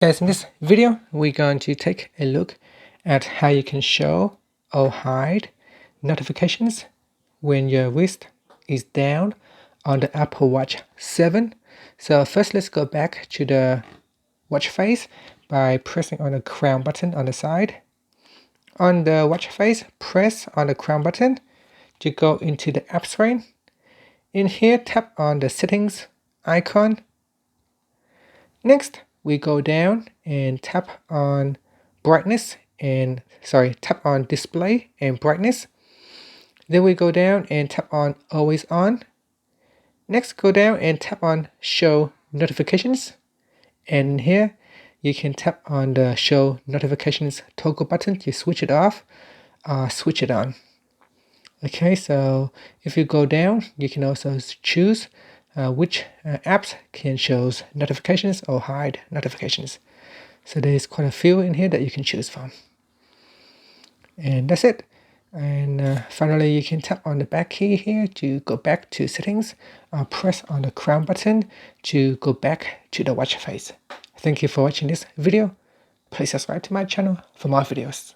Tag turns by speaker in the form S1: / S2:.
S1: Guys, in this video, we're going to take a look at how you can show or hide notifications when your wrist is down on the Apple Watch 7. So first, let's go back to the watch face by pressing on the crown button on the side. On the watch face, press on the crown button to go into the app screen. In here, tap on the settings icon. Next, we go down and tap on tap on display and brightness. Then we go down and tap on always on. Next, go down and tap on show notifications. And here you can tap on the show notifications toggle button to switch it off or switch it on. Okay, so if you go down, you can also choose which apps can show notifications or hide notifications. So there's quite a few in here that you can choose from. And that's it. And finally, you can tap on the back key here to go back to settings, or press on the crown button to go back to the watch face. Thank you for watching this video. Please subscribe to my channel for more videos.